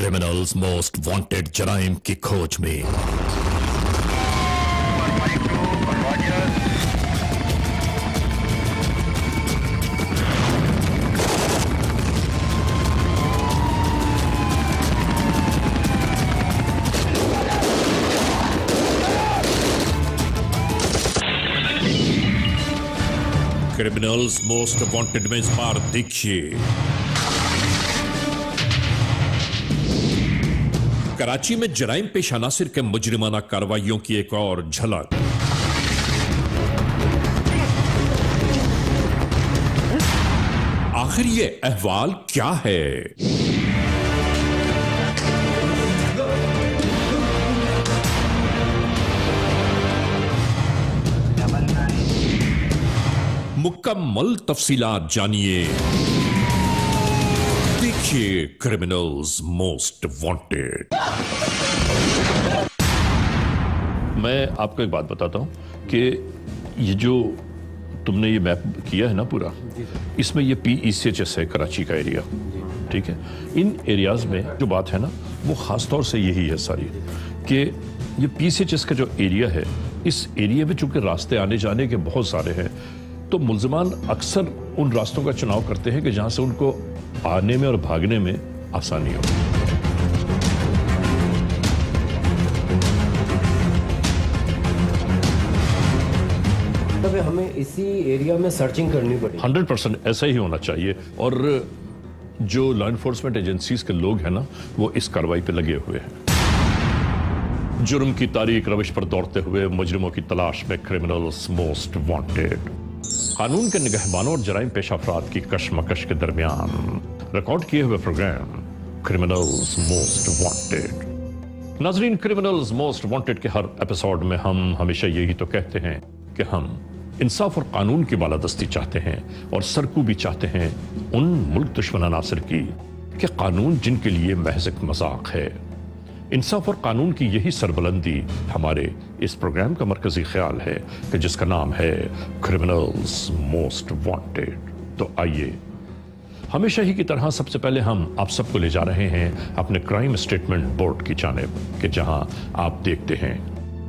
Criminals most wanted जराइम की खोज में। क्रिमिनल्स मोस्ट वांटेड में इस बार देखिए कराची में जराइम पेश अनासिर के मुजरिमाना कार्रवाइयों की एक और झलक। आखिर ये अहवाल क्या है? मुकम्मल तफसीलात जानिए। देखिए क्रिमिनल्स मोस्ट वांटेड। मैं आपको एक बात बताता हूं कि ये जो तुमने ये मैप किया है ना पूरा, इसमें ये PECHS है कराची का एरिया, ठीक है। इन एरियाज में जो बात है ना वो खास तौर से यही है सारी कि ये PCHS का जो एरिया है, इस एरिया में चूंकि रास्ते आने जाने के बहुत सारे हैं, तो मुल्जिमान अक्सर उन रास्तों का चुनाव करते हैं कि जहां से उनको आने में और भागने में आसानी हो। तब हमें इसी एरिया में सर्चिंग करनी पड़ेगी। 100% ऐसा ही होना चाहिए। और जो लॉ एनफोर्समेंट एजेंसीज के लोग हैं ना, वो इस कार्रवाई पे लगे हुए हैं। जुर्म की तारीख रविश पर दौड़ते हुए मुजरिमों की तलाश में क्रिमिनल्स मोस्ट वांटेड। कानून के निगहबानों और जराइम पेशा अफराद की कशमकश के दरमियान रिकॉर्ड किए हुए प्रोग्राम क्रिमिनल्स मोस्ट वांटेड। नाजरीन, क्रिमिनल्स मोस्ट वांटेड के हर एपिसोड में हम हमेशा यही तो कहते हैं कि हम इंसाफ और कानून की बालादस्ती चाहते हैं और सरकूबी चाहते हैं उन मुल्क दुश्मन अनासिर की कि कानून जिनके लिए महज एक मजाक है। इंसाफ और कानून की यही सरबुलंदी हमारे इस प्रोग्राम का मरकजी ख्याल है कि जिसका नाम है क्रिमिनल्स मोस्ट वांटेड। तो आइए, हमेशा ही की तरह सबसे पहले हम आप सबको ले जा रहे हैं अपने क्राइम स्टेटमेंट बोर्ड की जानिब, कि जहां आप देखते हैं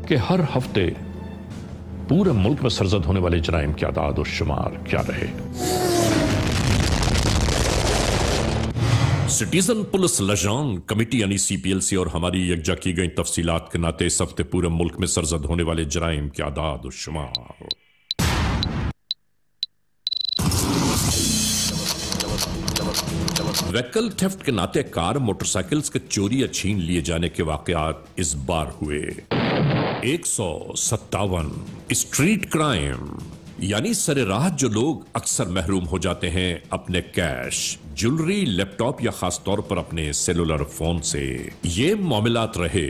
कि हर हफ्ते पूरे मुल्क में सरजद होने वाले जराइम के आदाद और शुमार क्या रहे। सिटीजन पुलिस लजान कमेटी यानी CPLC और हमारी यकजा की गई तफसीलात के नाते इस हफ्ते पूरे मुल्क में सरजद होने वाले जराइम के आदाद और शुमार। व्हीकल थेफ्ट के नाते कार मोटरसाइकिल्स के चोरी या छीन लिए जाने के वाकयात इस बार हुए 157। स्ट्रीट क्राइम यानी सरेराह जो लोग अक्सर महरूम हो जाते हैं अपने कैश, ज्वेलरी, लैपटॉप या खास तौर पर अपने सेलुलर फोन से, ये मामलात रहे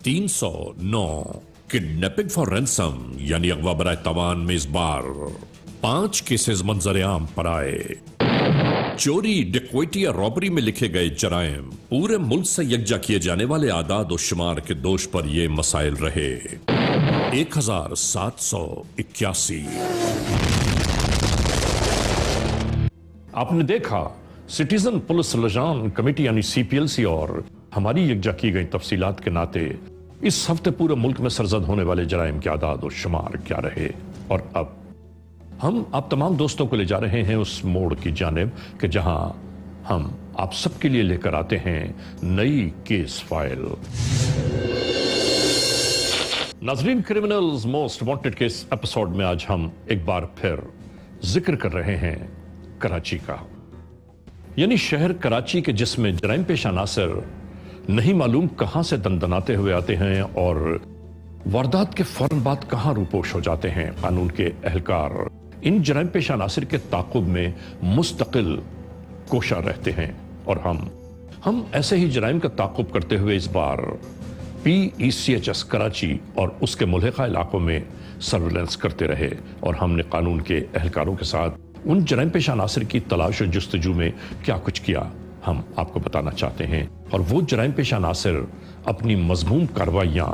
309। किडनैपिंग फॉर रैंसम यानी अगवा बराए तवान में इस बार 5 केसेस मंजर आम पर आए। चोरी, डिक्वेटी या रॉबरी में लिखे गए जराइम पूरे मुल्क से यकजा किए जाने वाले आदाद और शुमार के दोष पर ये मसाइल रहे 1781। आपने देखा सिटीजन पुलिस लजान कमेटी यानी CPLC और हमारी यकजा की गई तफसीलात के नाते इस हफ्ते पूरे मुल्क में सरजद होने वाले जराइम के आदाद और शुमार क्या रहे। और अब हम आप तमाम दोस्तों को ले जा रहे हैं उस मोड़ की जानिब कि जहां हम आप सबके लिए लेकर आते हैं नई केस फाइल। नाजरीन, क्रिमिनल्स मोस्ट वांटेड के इस एपिसोड में आज हम एक बार फिर जिक्र कर रहे हैं कराची का, यानी शहर कराची के जिसमें जराइम पेश अनासिर नहीं मालूम कहां से दंदनाते हुए आते हैं और वारदात के फौरन बाद कहां रूपोश हो जाते हैं। कानून के एहलकार इन जराइम पेश अनासिर के ताकुब में मुस्तकिल कोशा रहते हैं और हम ऐसे ही जराइम का ताकुब करते हुए इस बार PECHS कराची और उसके मुल्हिका इलाकों में सर्विलेंस करते रहे और हमने कानून के एहलकारों के साथ उन जराइम पेश अनासिर की तलाश और जुस्तजू में क्या कुछ किया हम आपको बताना चाहते हैं। और वो जराइम पेश अनासिर अपनी मजमूम कार्रवाइयां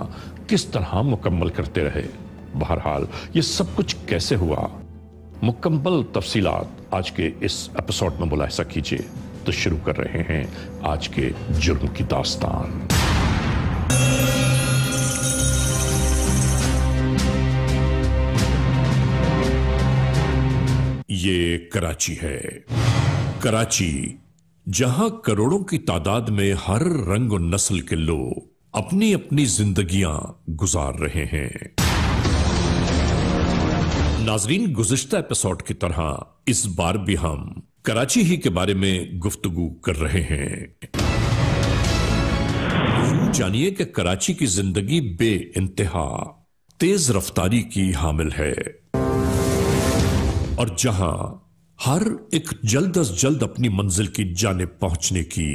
किस तरह मुकम्मल करते रहे। बहरहाल ये सब कुछ कैसे हुआ, मुकम्मल तफसीलात आज के इस एपिसोड में मुलाहिजा कीजिए वक्त शुरू कर रहे हैं आज के जुर्म की दास्तान। ये कराची है। कराची, जहां करोड़ों की तादाद में हर रंग और नस्ल के लोग अपनी अपनी जिंदगियां गुजार रहे हैं। नाजरीन, गुज़िश्ता एपिसोड की तरह इस बार भी हम कराची ही के बारे में गुफ्तगू कर रहे हैं। यूं जानिए कि कराची की जिंदगी बे इंतहा तेज रफ्तारी की हामिल है और जहां हर एक जल्द अज जल्द अपनी मंजिल की जानिब पहुंचने की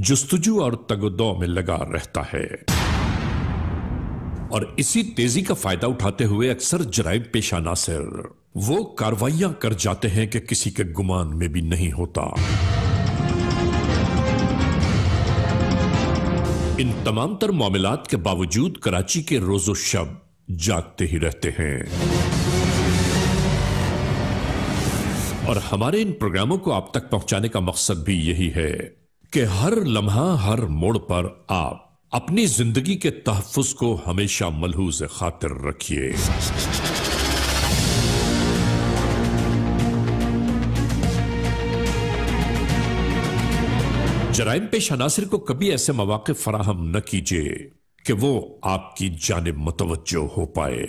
जुस्तजू और तगदो में लगा रहता है और इसी तेजी का फायदा उठाते हुए अक्सर जराइम पेशा नासिर वो कार्रवाइयां कर जाते हैं कि किसी के गुमान में भी नहीं होता। इन तमाम तर मामलात के बावजूद कराची के रोजो शब जागते ही रहते हैं और हमारे इन प्रोग्रामों को आप तक पहुंचाने का मकसद भी यही है कि हर लम्हा, हर मोड़ पर आप अपनी जिंदगी के तहफ्फुज़ को हमेशा मलहूज़ खातिर रखिए। जराइम पेश अनासिर को कभी ऐसे मौके फराहम न कीजिए कि वो आपकी जानिब मुतवज्जो हो पाए।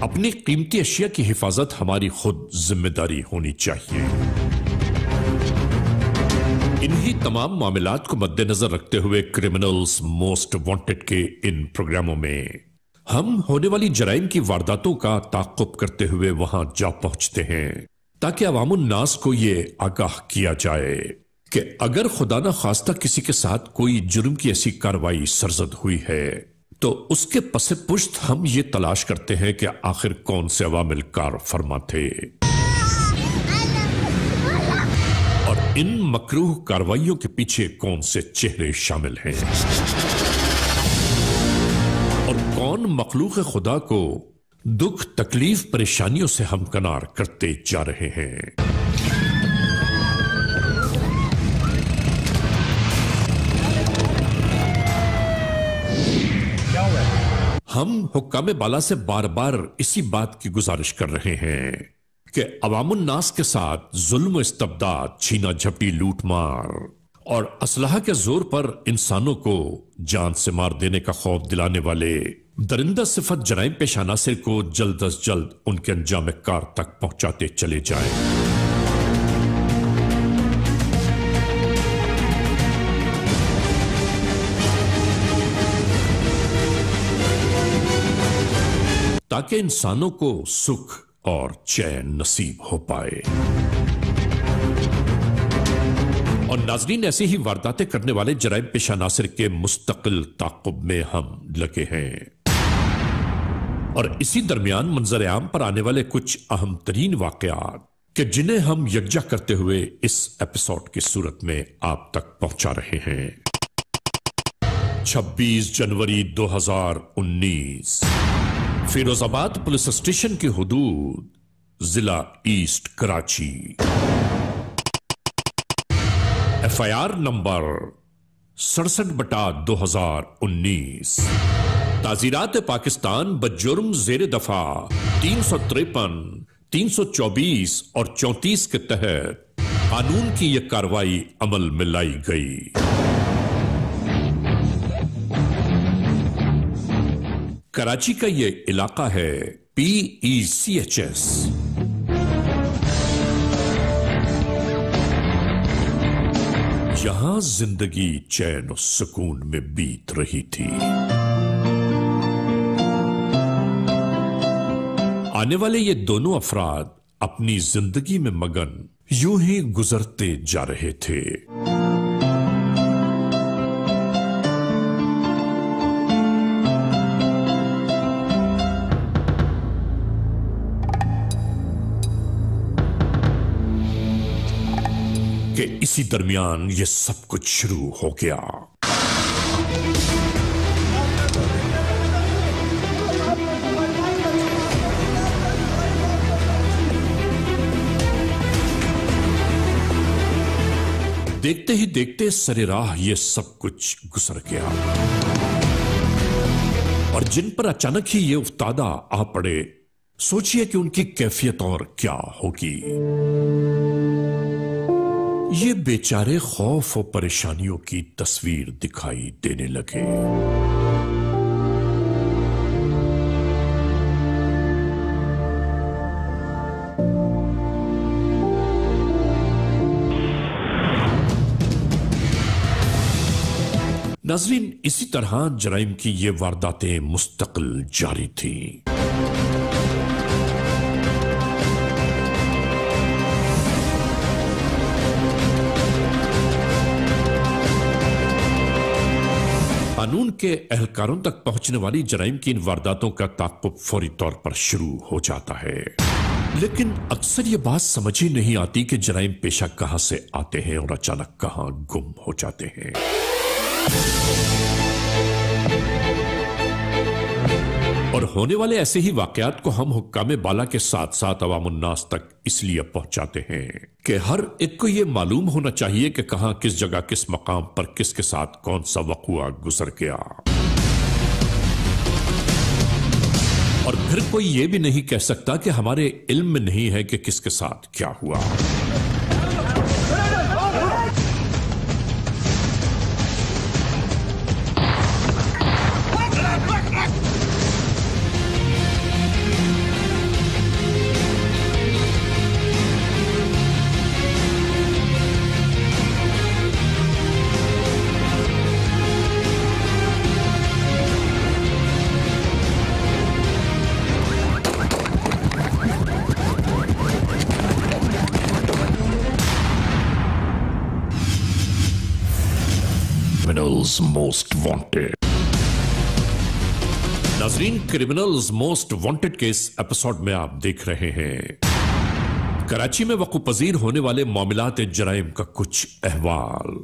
अपनी कीमती अशिया की हिफाजत हमारी खुद जिम्मेदारी होनी चाहिए। इन्हीं तमाम मामलात को मद्देनजर रखते हुए क्रिमिनल्स मोस्ट वांटेड के इन प्रोग्रामों में हम होने वाली जराइम की वारदातों का ताक़ुब करते हुए वहां जा पहुंचते हैं ताकि अवामुन नास को ये आगाह किया जाए कि अगर खुदा न खास्ता किसी के साथ कोई जुर्म की ऐसी कार्रवाई सरजद हुई है तो उसके पसे पुश्त हम ये तलाश करते हैं कि आखिर कौन से अवामिल कार फरमा थे और इन मकरूह कार्रवाइयों के पीछे कौन से चेहरे शामिल हैं और कौन मखलूक खुदा को दुख, तकलीफ, परेशानियों से हमकनार करते जा रहे हैं। हम हुक्काम बाला से बार बार इसी बात की गुजारिश कर रहे हैं कि अवामुन नास के साथ जुल्म, इस्तबदाद, छीना झपटी, लूट मार और असलहा के जोर पर इंसानों को जान से मार देने का खौफ दिलाने वाले दरिंदा सिफत जराइम पेश अनासिर को जल्द अज जल्द उनके अंजाम कार तक पहुंचाते चले जाएं। ताकि इंसानों को सुख और चैन नसीब हो पाए। और नाज़रीन, ऐसी ही वारदातें करने वाले जराइम पेशा नासिर के मुस्तकिल ताक़ुब में हम लगे हैं और इसी दरमियान मंजर आम पर आने वाले कुछ अहम तरीन वाक़यात कि जिन्हें हम यकजा करते हुए इस एपिसोड की सूरत में आप तक पहुंचा रहे हैं। 26 जनवरी 2019 फिरोजाबाद पुलिस स्टेशन की हुदूद, जिला ईस्ट कराची। FIR number 67/2019। ताज़ीरात पाकिस्तान बजुर्म ज़ेर दफा 353, 324 और 34 के तहत कानून की यह कार्रवाई अमल में लाई गई। कराची का यह इलाका है PECHS। यहां जिंदगी चैन और सुकून में बीत रही थी। आने वाले ये दोनों अफराद अपनी जिंदगी में मगन यूं ही गुजरते जा रहे थे। कि इसी दरमियान ये सब कुछ शुरू हो गया। देखते ही देखते सरेराह ये सब कुछ गुजर गया और जिन पर अचानक ही ये उफ्तादा आ पड़े, सोचिए कि उनकी कैफियत और क्या होगी। ये बेचारे खौफ और परेशानियों की तस्वीर दिखाई देने लगे। नाज़रीन, इसी तरह जराइम की ये वारदातें मुस्तकिल जारी थीं। कानून के एहलकारों तक पहुंचने वाली जराइम की इन वारदातों का ताक़ुब फौरी तौर पर शुरू हो जाता है, लेकिन अक्सर ये बात समझ ही नहीं आती कि जराइम पेशा कहां से आते हैं और अचानक कहां गुम हो जाते हैं। और होने वाले ऐसे ही वाकयात को हम हुक्काम बाला के साथ साथ अवामुन्नास तक इसलिए पहुंचाते हैं कि हर एक को यह मालूम होना चाहिए कि कहां, किस जगह, किस मकाम पर किसके साथ कौन सा वक़ुआ गुजर गया। और फिर कोई यह भी नहीं कह सकता कि हमारे इल्म में नहीं है कि किसके साथ क्या हुआ। Criminals most wanted. नाज़रीन, क्रिमिनल्स मोस्ट वांटेड के इस एपिसोड में आप देख रहे हैं कराची में वक़्फ़ पजीर होने वाले मामलात जराइम का कुछ अहवाल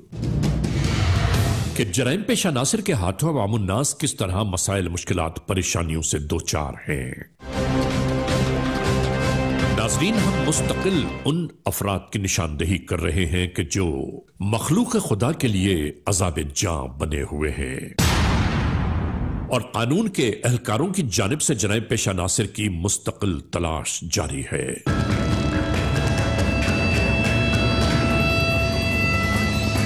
कि जराइम पेशा नासिर के हाथों अवामुन्नास किस तरह मसाइल, मुश्किलात, परेशानियों से दो चार हैं। नाज़रीन, हम मुस्तकिल उन अफराद की निशानदेही कर रहे हैं कि जो मखलूक खुदा के लिए अज़ाब जां बने हुए हैं और कानून के एहलकारों की जानिब से जराइम पेशा नासिर की मुस्तकिल तलाश जारी है।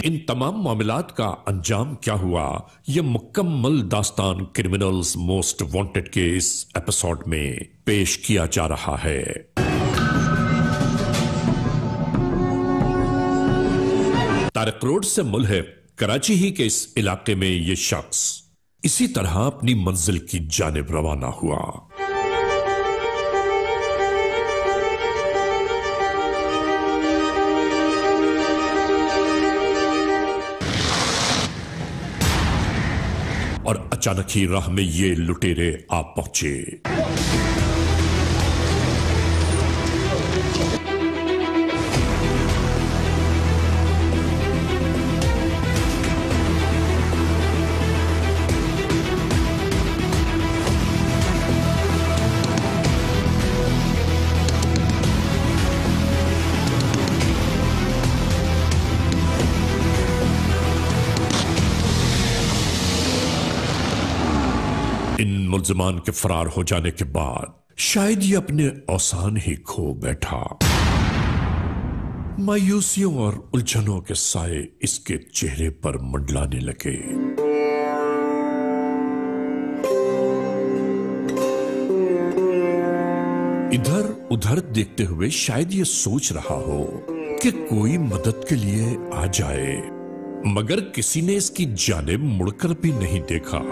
इन तमाम मामलात का अंजाम क्या हुआ, यह मुकम्मल दास्तान क्रिमिनल्स मोस्ट वांटेड के इस एपिसोड में पेश किया जा रहा है। तारिक रोड से मुल्हिक कराची ही के इस इलाके में यह शख्स इसी तरह अपनी मंजिल की जानिब रवाना हुआ। और अचानक ही राह में ये लुटेरे आ पहुंचे। इन मुल्ज़िमान के फरार हो जाने के बाद शायद ये अपने औसान ही खो बैठा। मायूसियों और उलझनों के साए इसके चेहरे पर मंडलाने लगे। इधर उधर देखते हुए शायद ये सोच रहा हो कि कोई मदद के लिए आ जाए, मगर किसी ने इसकी जानिब मुड़कर भी नहीं देखा।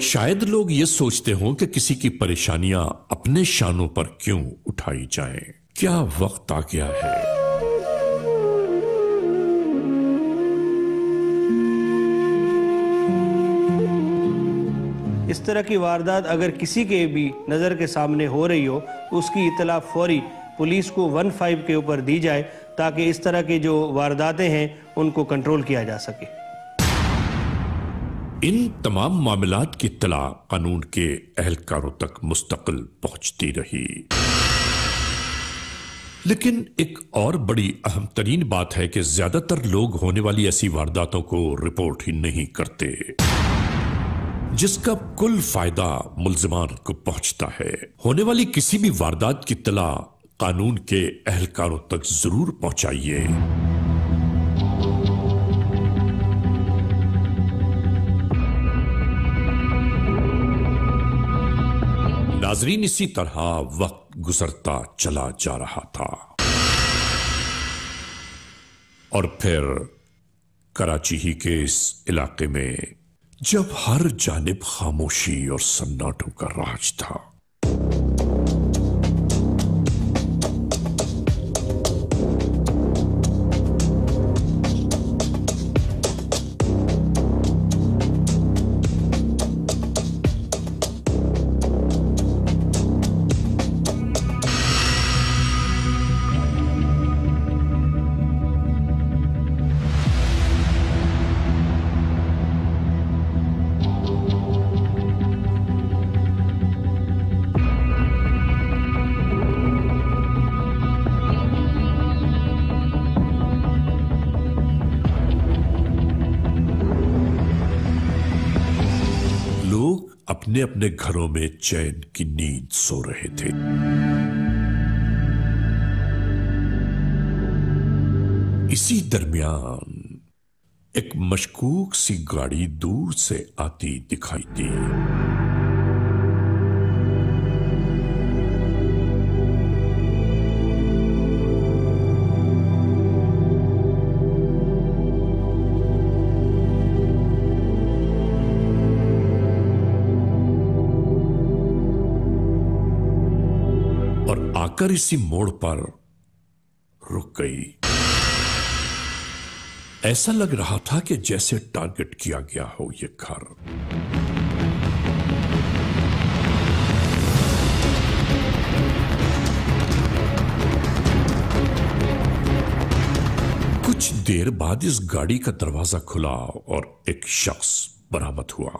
शायद लोग ये सोचते हों कि किसी की परेशानियां अपने शानों पर क्यों उठाई जाएं। क्या वक्त आ गया है। इस तरह की वारदात अगर किसी के भी नज़र के सामने हो रही हो तो उसकी इतला फौरी पुलिस को 15 के ऊपर दी जाए ताकि इस तरह की जो वारदातें हैं उनको कंट्रोल किया जा सके। इन तमाम मामलात की इत्तला कानून के एहलकारों तक मुस्तकिल पहुंचती रही। लेकिन एक और बड़ी अहम तरीन बात है कि ज्यादातर लोग होने वाली ऐसी वारदातों को रिपोर्ट ही नहीं करते, जिसका कुल फायदा मुल्जिमान को पहुंचता है। होने वाली किसी भी वारदात की इत्तला कानून के एहलकारों तक जरूर पहुंचाइए। नाजरीन, इसी तरह वक्त गुजरता चला जा रहा था और फिर कराची ही के इस इलाके में जब हर जानिब खामोशी और सन्नाटों का राज था, अपने अपने घरों में चैन की नींद सो रहे थे। इसी दरमियान एक मशकूक सी गाड़ी दूर से आती दिखाई दी। आकर इसी मोड़ पर रुक गई। ऐसा लग रहा था कि जैसे टारगेट किया गया हो ये घर। कुछ देर बाद इस गाड़ी का दरवाजा खुला और एक शख्स बरामद हुआ।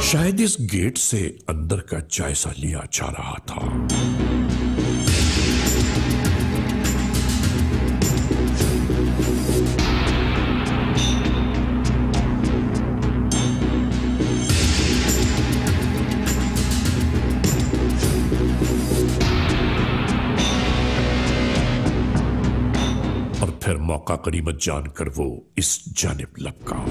शायद इस गेट से अंदर का जायजा लिया जा रहा था। और फिर मौका गनीमत जानकर वो इस जानिब लपका।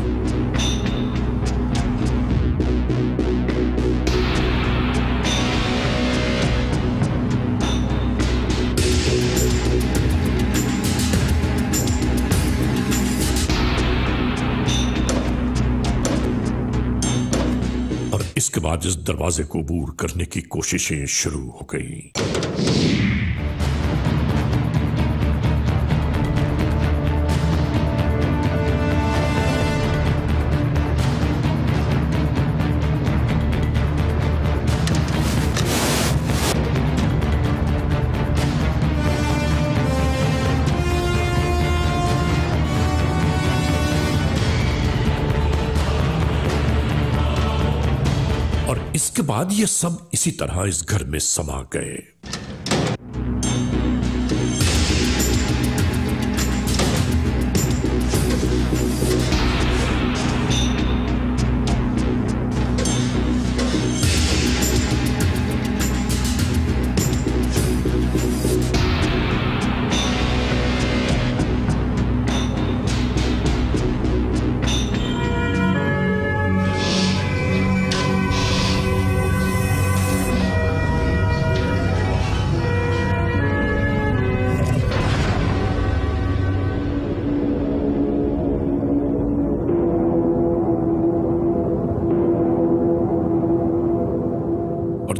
इसके बाद इस दरवाजे को अबूर करने की कोशिशें शुरू हो गई। इसके बाद ये सब इसी तरह इस घर में समा गए।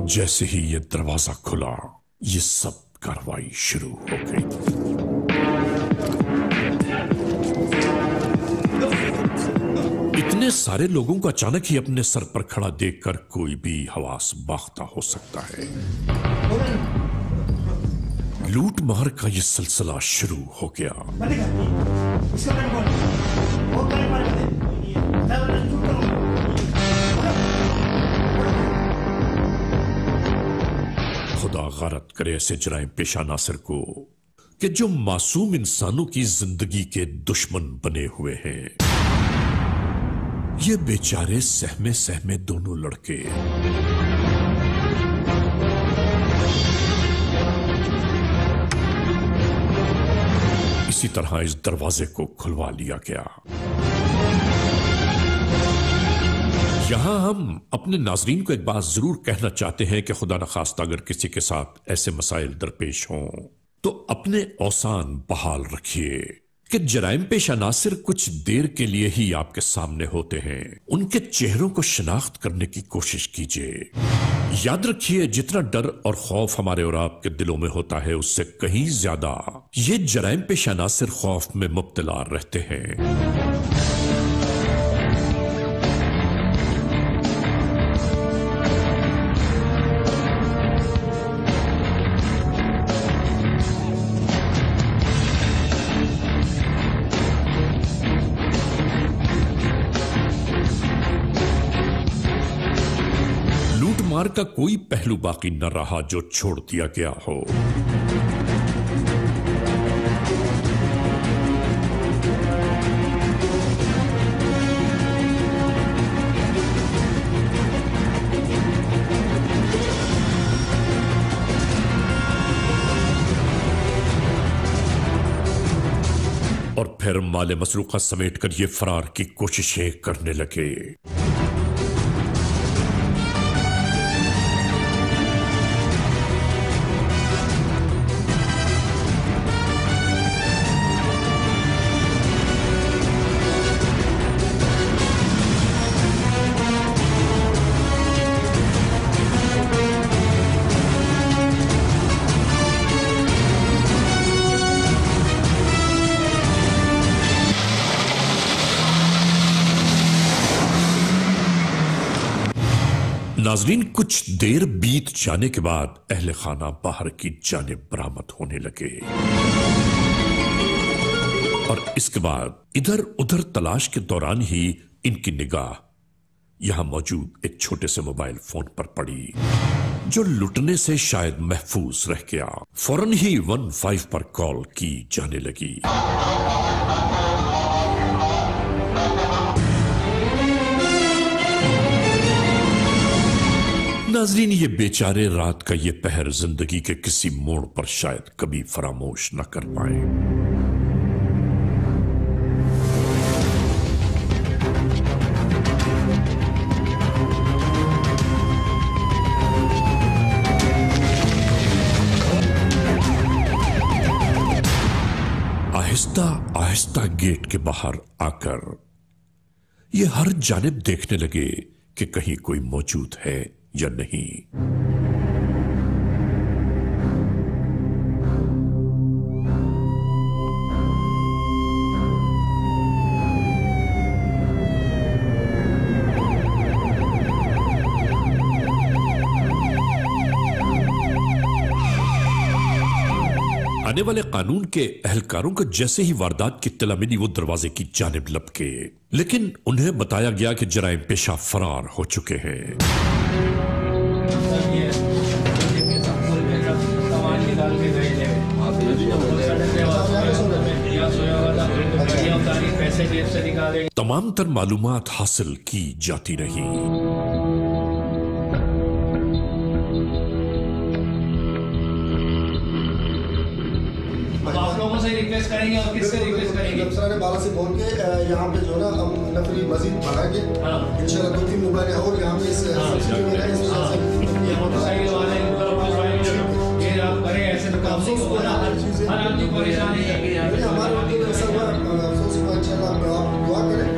जैसे ही ये दरवाजा खुला, ये सब कार्रवाई शुरू हो गई। इतने सारे लोगों को अचानक ही अपने सर पर खड़ा देखकर कोई भी हवास बाख्ता हो सकता है। लूट मार का ये सिलसिला शुरू हो गया। खुदा गारत करे ऐसे जराइम पेशा नासिर को कि जो मासूम इंसानों की जिंदगी के दुश्मन बने हुए हैं। ये बेचारे सहमे सहमे दोनों लड़के इसी तरह इस दरवाजे को खुलवा लिया गया। यहां हम अपने नाजरीन को एक बात जरूर कहना चाहते हैं कि खुदा न खास्ता अगर किसी के साथ ऐसे मसाइल दरपेश हों तो अपने औसान बहाल रखिए कि जराइम पेशा नासिर कुछ देर के लिए ही आपके सामने होते हैं। उनके चेहरों को शिनाख्त करने की कोशिश कीजिए। याद रखिए, जितना डर और खौफ हमारे और आपके दिलों में होता है, उससे कहीं ज्यादा ये जराइम पेशा नासिर खौफ में मुब्तला रहते हैं। मार का कोई पहलू बाकी न रहा जो छोड़ दिया गया हो। और फिर माले मसरूका समेट कर ये फरार की कोशिशें करने लगे। नाजरीन, कुछ देर बीत जाने के बाद अहले खाना बाहर की जानिब बरामद होने लगे और इसके बाद इधर उधर तलाश के दौरान ही इनकी निगाह यहां मौजूद एक छोटे से मोबाइल फोन पर पड़ी जो लुटने से शायद महफूज रह गया। फौरन ही 15 पर कॉल की जाने लगी। नाजरीन, ये बेचारे रात का ये पहर जिंदगी के किसी मोड़ पर शायद कभी फरामोश न कर पाए। आहिस्ता आहिस्ता गेट के बाहर आकर ये हर जानिब देखने लगे कि कहीं कोई मौजूद है या नहीं। आने वाले कानून के एहलकारों को जैसे ही वारदात की इत्तला मिली, वो दरवाजे की जानिब लपके, लेकिन उन्हें बताया गया कि जराइम पेशा फरार हो चुके हैं। तमाम तर मालूमात हासिल की जाती रही। आप लोगों से रिक्वेस्ट करेंगे और किससे रिक्वेस्ट करेंगे? ने बाला से बोल के यहाँ पे जो ना हम नफरी मस्जिद बढ़ाएंगे इंशाल्लाह। 2-3 मोबाइल और यहाँ पे ये आप करें, ऐसे तो काम नहीं होगा। हर आदमी परेशानी है। हमारे ऐसा हुआ, अफसोस हुआ। इंशाल्लाह आप दुआ करें।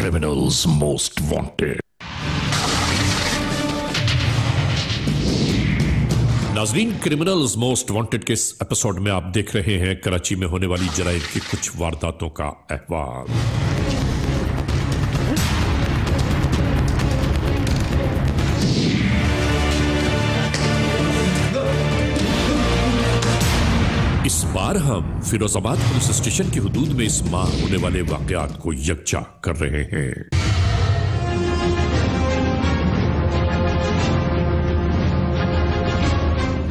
Criminals most wanted. नाजरीन, क्रिमिनल्स मोस्ट वांटेड के इस एपिसोड में आप देख रहे हैं कराची में होने वाली जराइम की कुछ वारदातों का अहवाल। इस बार हम फिरोजाबाद पुलिस स्टेशन की हुदूद में इस माह होने वाले वाकयात को यकजा कर रहे हैं।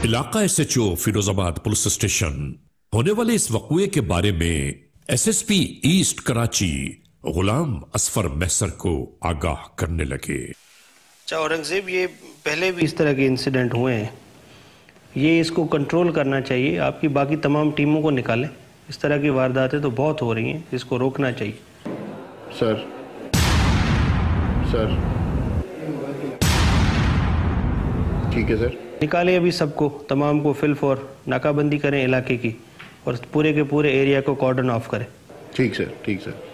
इलाका SHO फिरोजाबाद पुलिस स्टेशन होने वाले इस वक़्वे के बारे में SSP ईस्ट कराची गुलाम असफर महसर को आगाह करने लगे। अच्छा औरंगजेब, ये पहले भी इस तरह के इंसिडेंट हुए हैं, ये इसको कंट्रोल करना चाहिए। आपकी बाकी तमाम टीमों को निकालें, इस तरह की वारदातें तो बहुत हो रही हैं, इसको रोकना चाहिए। सर ठीक है सर, निकालें अभी सबको, तमाम को फिल फॉर नाकाबंदी करें इलाके की और पूरे के पूरे एरिया को कॉर्डन ऑफ करें। ठीक सर।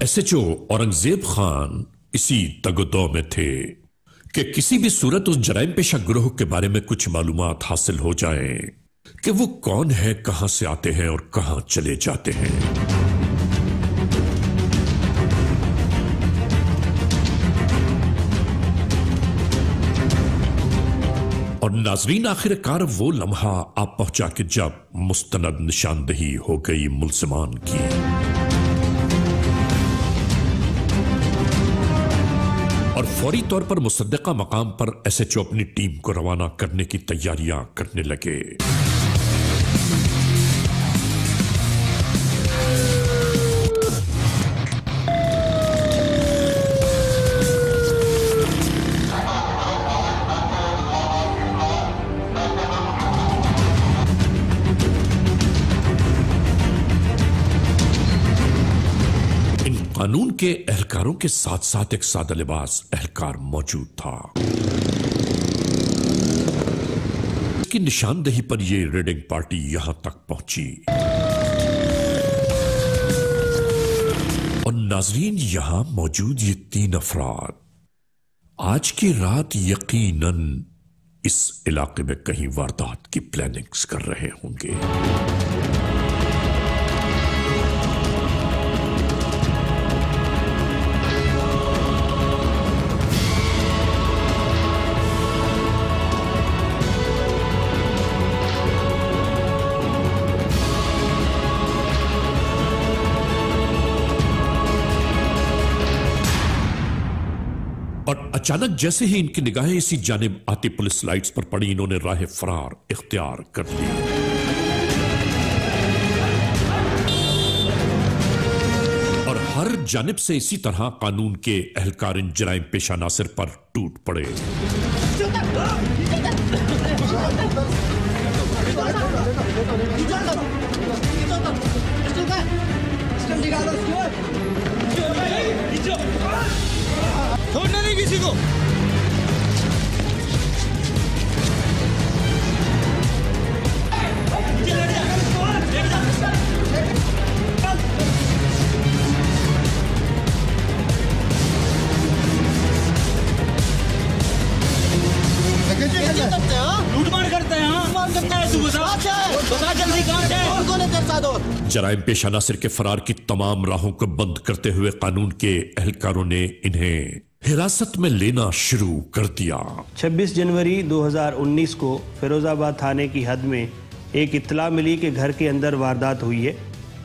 SHO औरंगजेब खान इसी तगदो में थे कि किसी भी सूरत उस जराइम पेशा गिरोह के बारे में कुछ मालूमात हासिल हो जाए कि वो कौन है, कहां से आते हैं और कहां चले जाते हैं। और नाजरीन, आखिरकार वो लम्हा आप पहुंचा कि जब मुस्तनद निशानदही हो गई मुल्जिमान की। और फौरी तौर पर मुसद्दका मकाम पर SHO अपनी टीम को रवाना करने की तैयारियां करने लगे। कानून के एहलकारों के साथ साथ एक सादा लिबास एहलकार मौजूद था। इसकी निशानदही पर यह रेडिंग पार्टी यहां तक पहुंची और नाजरीन, यहां मौजूद ये 3 अफराद आज की रात यकीनन इस इलाके में कहीं वारदात की प्लानिंग्स कर रहे होंगे। और अचानक जैसे ही इनकी निगाहें इसी जानिब आती पुलिस लाइट्स पर पड़ी, इन्होंने राह फरार इख्तियार कर ली। और हर जानिब से इसी तरह कानून के एहलकार इन जराइम पेशा नासिर पर टूट पड़े। छोड़ना नहीं किसी को। लूटमार करते हैं, जराइम पेशा नासिर के फरार की तमाम राहों को बंद करते हुए कानून के एहलकारों ने इन्हें हिरासत में लेना शुरू कर दिया। 26 जनवरी 2019 को फिरोजाबाद थाने की हद में एक इत्तला मिली कि घर के अंदर वारदात हुई है।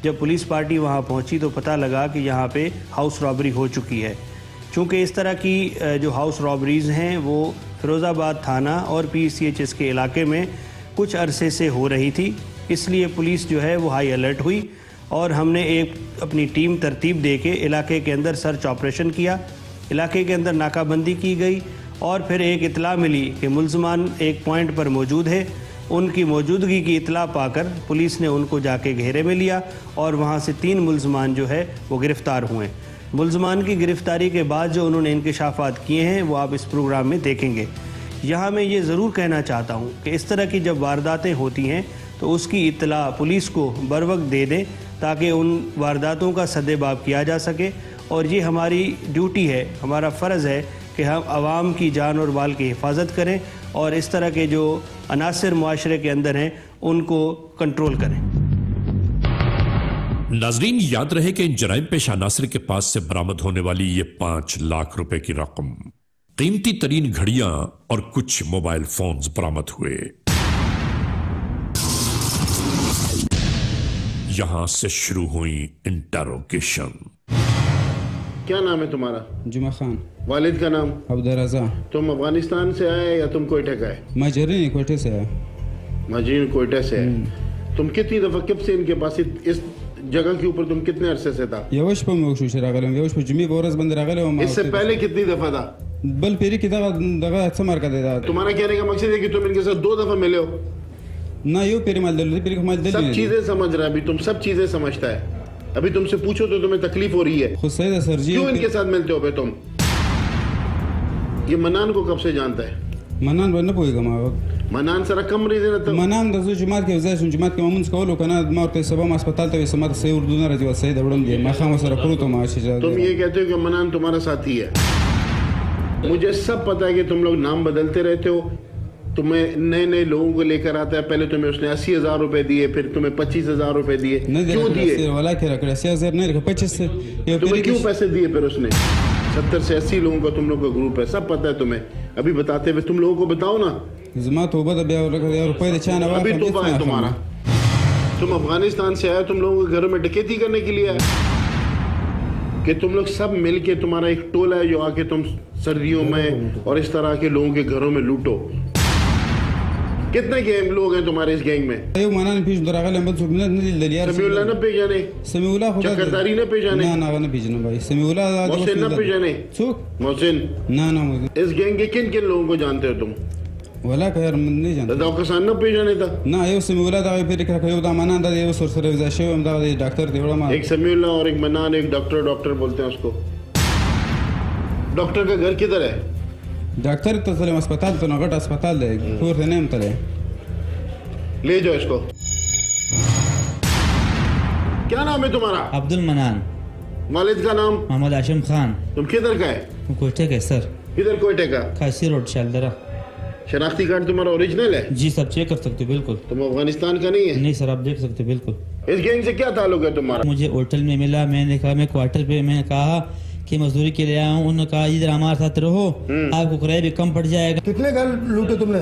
जब पुलिस पार्टी वहां पहुंची तो पता लगा कि यहां पे हाउस रॉबरी हो चुकी है। चूँकि इस तरह की जो हाउस रॉबरीज हैं वो फिरोजाबाद थाना और PCHS के इलाके में कुछ अरसे से हो रही थी, इसलिए पुलिस जो है वो हाई अलर्ट हुई और हमने एक अपनी टीम तरतीब दे के इलाके के अंदर सर्च ऑपरेशन किया। इलाके के अंदर नाकाबंदी की गई और फिर एक इतला मिली कि मुलजमान एक पॉइंट पर मौजूद है। उनकी मौजूदगी की इतला पाकर पुलिस ने उनको जाके घेरे में लिया और वहाँ से 3 मुलजमान जो है वो गिरफ़्तार हुए। मुलजमान की गिरफ़्तारी के बाद जो उन्होंने इंकशाफात किए हैं वो आप इस प्रोग्राम में देखेंगे। यहाँ मैं ये ज़रूर कहना चाहता हूँ कि इस तरह की जब वारदातें होती हैं तो उसकी इत्तला पुलिस को बर वक्त दे दें ताकि उन वारदातों का सद्देबाब किया जा सके। और ये हमारी ड्यूटी है, हमारा फ़र्ज़ है कि हम आवाम की जान और माल की हिफाजत करें और इस तरह के जो अनासर मुआशरे के अंदर हैं उनको कंट्रोल करें। नाजरीन, याद रहे कि इन जराइम पेशा अनासर के पास से बरामद होने वाली ये 5 लाख रुपए की रकम, कीमती तरीन घड़ियां और कुछ मोबाइल फोन्स बरामद हुए। यहां से शुरू हुई इंटरोगेशन। क्या नाम है तुम्हारा? जुमा खान। वालिद का नाम? अब्दुल रज़ा। तुम अफगानिस्तान से आए या तुम कोयटा का है? मजरीन कोयटे से आया। मजरीन कोयटा से है। तुम कितनी दफा कब से इनके पास इस जगह के ऊपर तुम कितने अरसे से था? यवश पर मोशुश रागले यवश पर जुमी बोरस बंद रागले और इससे पहले कितनी दफा था? बल पेरी की दगा अच्छा मार का देता। तुम्हारा कहने का मकसद है कि तुम इनके साथ 2 दफा मिले हो? ना यो पेरी माल दल पेरी माल दल सब चीजें समझ रहा है अभी, तुम सब चीजें समझता है। अभी तुमसे पूछो तो तुम्हें तकलीफ हो रही है। खुद सही है सर जी। क्यों इनके साथ मिलते हो बे तुम? ये मनान को कब से जानता है? मनान बनना पोएगा माँ। मनान सरा कम रीजन है तो मनान दसो जुमात के वजह से जुमात के मामून का वो लोग ना मारते सबब अस्पताल तो समात से उर्दू ना रजवा सही दबड़न दिए मैं खाम सरा करूँ तो माशी जा। तुम ये कहते हो कि मनान तुम्हारा साथी है। मुझे सब पता है कि तुम लोग नाम बदलते रहते हो। तुम्हें नए नए लोगों को लेकर आता है। पहले तुम्हें उसने 80,000 रुपए दिए, फिर तुम्हें 25,000 रुपए दिए। क्यों दिए? वाला के रख 80,000 नहीं रखा 25 से। तुम्हें क्यों पैसे दिए? फिर उसने 70 से 80 लोगों का तुम लोग का ग्रुप है, सब पता है तुम्हें। अभी बताते हुए तुम लोगों को बताओ ना। जमा तोबा द ब्याह रखा रुपए दे चाना अभी तोबा है तुम्हारा। तुम अफगानिस्तान से आए, तुम लोगों के घरों में डकैती करने के लिए आए कि तुम लोग सब मिलके तुम्हारा एक टोला है जो आके तुम सर्दियों में और इस तरह के लोगों के घरों में लूटो। कितने गैंग लोग हैं तुम्हारे इस गैंग में? अयो माना ने पीछ दरागल हम बस सुबह नहीं दलिया समीउल्लाह न पे जाने? समीउल्लाह खुदा चकरदारी न पे जाने? ना ना न पीछना भाई समीउल्लाह मोहसिन न पे जाने? चुप मोहसिन ना ना इस गैंग के किन किन लोगों को जानते हो तुम? वाला खैर नहीं जानता। दावकसान न पे जाने था ना यो समीउल्लाह दा फिर एक रखयो दा माना दा यो सोर सोर वजह हम दा डॉक्टर थे बड़ा मार एक समीउल्लाह और एक मनान, एक डॉक्टर बोलते हैं उसको। डॉक्टर का घर किधर है? डॉक्टर तो चले अस्पताल तो नगट अस्पताल है फोर ने हम तले ले जाओ इसको। क्या नाम है तुम्हारा? अब्दुल मनान। वालिद का नाम? मोहम्मद आशिम खान। तुम किधर का है? कोयटे का सर। किधर कोयटे का? खासी रोड शालदरा। शनाख्ती कार्ड तुम्हारा ओरिजिनल है? जी सब चेक कर सकते हो बिल्कुल। तुम अफगानिस्तान का नहीं है? नहीं सर, आप देख सकते हो बिल्कुल। इस गैंग से क्या ताल्लुक है तुम्हारा? मुझे होटल में मिला, मैंने कहा मैं क्वार्टर पे, मैंने कहा कि मजदूरी के लिए आया हूँ। उन्होंने कहा इधर हमारे साथ रहो, आपको किराया भी कम पड़ जाएगा। कितने घर लूटे तुमने?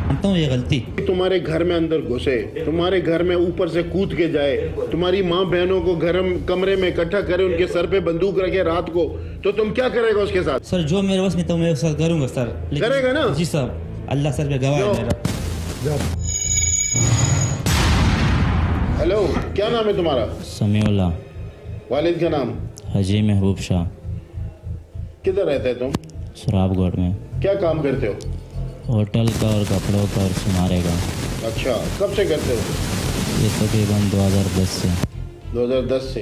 मानता हूँ ये गलती। तुम्हारे घर में अंदर घुसे, तुम्हारे घर में ऊपर से कूद के जाए, तुम्हारी माँ बहनों को गरम कमरे में इकट्ठा करे, उनके सर पे बंदूक रखे रात को, तो तुम क्या करेगा उसके साथ? सर जो मेरे बस में तो मैं उसके साथ करूंगा सर। करेगा ना? जी साहब, अल्लाह सर पे गवाह है मेरा। हेलो, क्या नाम है तुम्हारा? समीउल्लाह। वालिद का नाम? हाजी महबूब शाह। किधर रहते हैं तुम? शराबगढ़ में। क्या काम करते हो? होटल का और कपड़ों का और सुनारे का। अच्छा, कब से करते हो? ये तकरीबन 2010 से। 2010 से?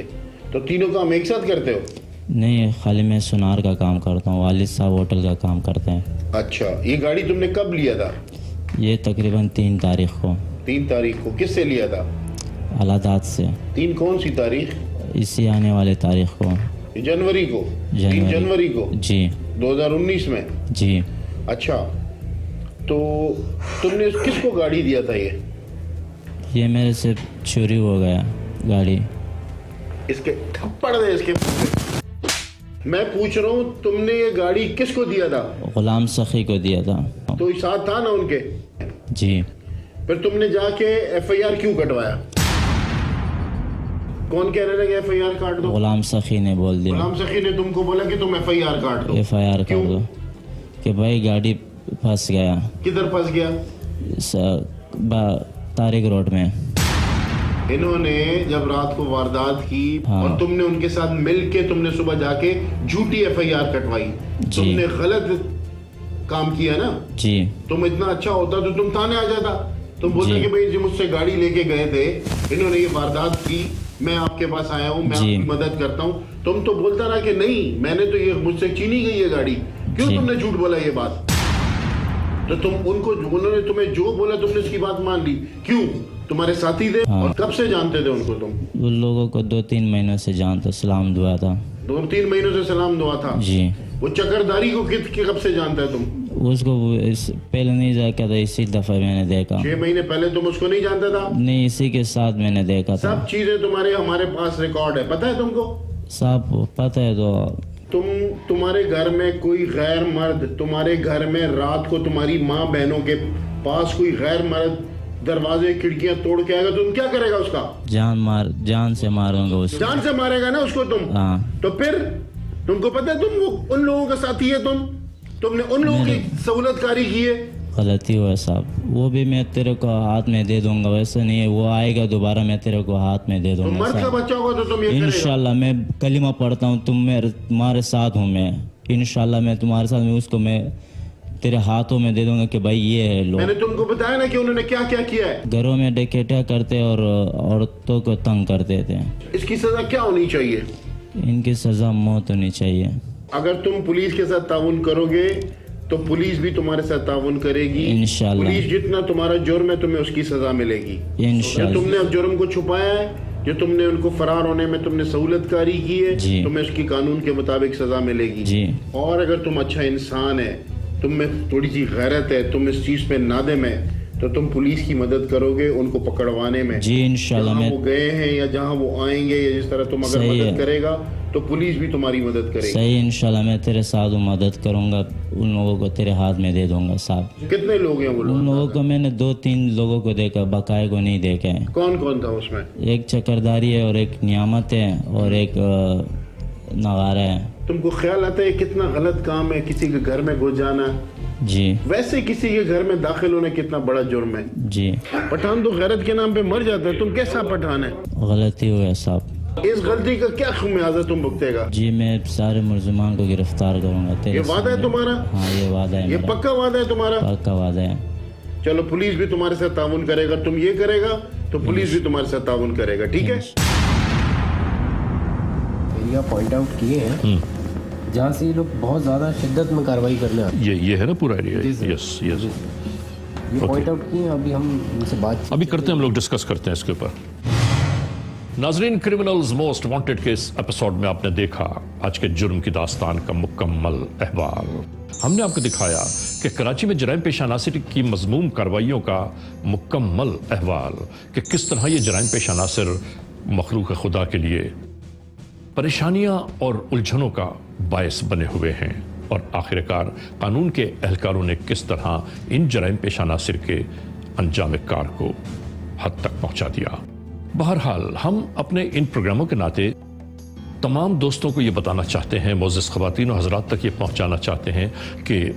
तो तीनों काम एक साथ करते हो? नहीं, खाली मैं सुनार का काम करता हूँ, वालिद साहब होटल का काम करते हैं। अच्छा, ये गाड़ी तुमने कब लिया था? ये तकरीबन 3 तारीख को। 3 तारीख को? किससे लिया था? अलादात से। 3 कौन सी तारीख? इसी आने वाले तारीख को। जनवरी को? 3 जनवरी को? जी। 2019 में? जी। अच्छा, तो तुमने किसको गाड़ी दिया था? ये मेरे से चोरी हो गया गाड़ी। इसके थप्पड़ दे इसके। मैं पूछ रहा हूँ तुमने ये गाड़ी किसको दिया था? गुलाम सखी को दिया था। तो साथ था ना उनके? जी। फिर तुमने जाके FIR क्यों कटवाया? कौन कह रहे थे FIR काट दो? गुलाम सखी ने बोल दिया। गुलाम सखी ने तुमको बोला कि तुम FIR काट दो? FIR काट दो कि भाई गाड़ी फंस गया। किधर फंस गया? तारिक रोड में। इन्होंने जब रात को वारदात की और तुमने उनके साथ मिलके तुमने सुबह जाके झूठी FIR कटवाई, तुमने गलत काम किया ना जी। तुम इतना अच्छा होता तो तुम थाने आ जाता, तुम बोलते कि भाई जी मुझसे गाड़ी लेके गए थे, इन्होंने ये वारदात की, मैं आपके पास आया हूँ, मैं आपकी मदद करता हूँ। तुम तो बोलता रहा कि नहीं मैंने तो ये मुझसे छीनी गई है गाड़ी, क्यों तुमने झूठ बोला ये बात? तो तुम उन्होंने तुम्हें जो बोला तुमने उसकी बात मान ली, क्यों? तुम्हारे साथी थे और कब से जानते थे उनको तुम? उन लोगों को 2-3 महीनों से जानता, सलाम दुआ था। 2-3 महीनों से सलाम दुआ था जी। वो चकरदारी को कब से जानता है तुम? उसको पहले नहीं देखा था, इसी दफा मैंने देखा। 6 महीने पहले तुम उसको नहीं जानता था? नहीं, इसी के साथ मैंने देखा था। सब चीजें हमारे पास रिकॉर्ड है, पता है तुमको? सब पता है। तो तुम्हारे घर में कोई गैर मर्द, तुम्हारे घर में रात को तुम्हारी माँ बहनों के पास कोई गैर मर्द दरवाजे खिड़कियां तोड़ के आएगा, तुम क्या करेगा उसका? जान से मारूंगा उसको। जान से मारेगा ना उसको तुम? हाँ। तो फिर तुमको पता है तुम वो उन लोगों का साथी है, तुमने उन लोगों की सहूलतकारी की है। गलती हुआ साहब, वो भी मैं तेरे को हाथ में दे दूंगा, वैसे नहीं है, वो आएगा दोबारा मैं तेरे को हाथ में दे दूंगा। मर्द का बच्चा होगा तो तुम ये इंशाल्लाह, मैं कलिमा पढ़ता हूँ, तुम्हारे साथ हूँ मैं, इंशाल्लाह मैं तुम्हारे साथ में उसको मैं तेरे हाथों में दे दूंगा कि भाई ये है लोग। मैंने तुमको बताया ना कि उन्होंने क्या क्या किया है। घरों में डकैतियां करते और औरतों को तंग करते थे। इसकी सजा क्या होनी चाहिए? इनकी सजा मौत होनी चाहिए। अगर तुम पुलिस के साथ ताउन करोगे तो पुलिस भी तुम्हारे साथ ताउन करेगी इंशाल्लाह। पुलिस जितना तुम्हारा जुर्म है तुम्हें उसकी सजा मिलेगी इंशाल्लाह। तुमने अब जुर्म को छुपाया है, जो तुमने उनको फरार होने में तुमने सहूलतकारी की है, तुम्हें उसकी कानून के मुताबिक सजा मिलेगी। और अगर तुम अच्छा इंसान है, तुम में थोड़ी सी गैरत है, तुम इस चीज पे नादिम है, तो तुम पुलिस की मदद करोगे उनको पकड़वाने में जी इंशाल्लाह। जहाँ वो गए हैं या जहाँ वो आएंगे या जिस तरह तुम अगर मदद करेगा तो पुलिस भी तुम्हारी मदद करेगी। सही इंशाल्लाह, मैं तेरे साथ मदद करूंगा, उन लोगों को तेरे हाथ में दे दूंगा साहब। कितने लोग हैं वो लोग? उन लोगों को मैंने 2-3 लोगों को देखा, बकाए को नहीं देखा है। कौन कौन था उसमें? एक चकरदारी है और एक नियामत है और एक नगारा है। तुमको ख्याल आता है कितना गलत काम है किसी के घर में घुस जाना? जी। वैसे किसी के घर में दाखिल होना कितना बड़ा जुर्म है जी। पठान तो गैरत के नाम पे मर जाता है, तुम कैसा पठान है? गलती हुआ साहब। इस गलती का क्या ख़ियाज़ा तुम भुगतेगा? जी मैं सारे मुल्ज़िमान को गिरफ्तार करूंगा। ये वादा है तुम्हारा? हाँ ये वादा है। ये पक्का वादा है तुम्हारा? पक्का वादा है। चलो पुलिस भी तुम्हारे साथ ताउन करेगा, तुम ये करेगा तो पुलिस भी तुम्हारे साथ ताउन करेगा, ठीक है? एरिया पॉइंट आउट किए हैं जहाँ से ये लोग बहुत ज़्यादा शिद्दत में कार्रवाई करने आते हैं। ये है ना पूरा एरिया? यस यस, ये पॉइंट आउट किए हैं। अभी हम इनसे बात अभी करते हैं, हम लोग डिस्कस करते हैं इसके ऊपर। नाजरीन, क्रिमिनल्स मोस्ट वांटेड के इस एपिसोड में आपने देखा आज के जुर्म की दास्तान का मुकम्मल अहवाल। हमने आपको दिखाया कि कराची में जराइम पेशा नासिर की मजमूम कार्रवाइयों का मुकम्मल अहवाल, कि किस तरह ये जराइम पेशा नासिर मखलूक खुदा के लिए परेशानियां और उलझनों का बायस बने हुए हैं, और आखिरकार कानून के एहलकारों ने किस तरह इन जराइम पेशा नासिर के अंजाम कार को हद तक पहुंचा दिया। बहरहाल हम अपने इन प्रोग्रामों के नाते तमाम दोस्तों को ये बताना चाहते हैं, मोअज़्ज़िज़ ख़वातीन और हज़रात तक ये पहुंचाना चाहते हैं कि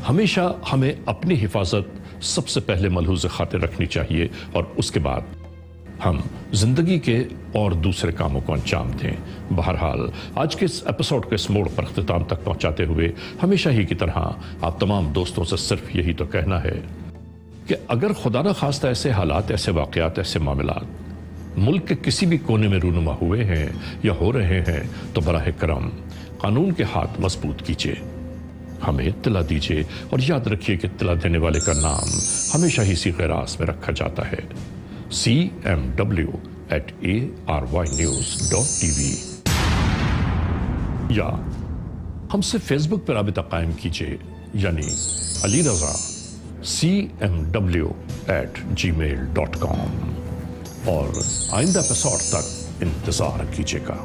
हमेशा हमें अपनी हिफाजत सबसे पहले मलहूज़ खातिर रखनी चाहिए और उसके बाद हम जिंदगी के और दूसरे कामों को अंजाम दें। बहरहाल आज के इस एपिसोड के इस मोड़ पर अख्तिताम तक पहुंचाते हुए हमेशा ही की तरह आप तमाम दोस्तों से सिर्फ यही तो कहना है कि अगर खुदा न खास्ता ऐसे हालात, ऐसे वाक़यात, ऐसे मामलात मुल्क के किसी भी कोने में रूनुमा हुए हैं या हो रहे हैं तो बराह करम कानून के हाथ मजबूत कीजिए, हमें इत्तला दीजिए और याद रखिए कि इत्तला देने वाले का नाम हमेशा ही इसी ग़राज़ में रखा जाता है, cmw@arYnews.tv, या हमसे फेसबुक पर राबिता कायम कीजिए, यानी अली रज़ा cmw@gmail.com, और आइंदा एपिसोड तक इंतजार कीजिएगा।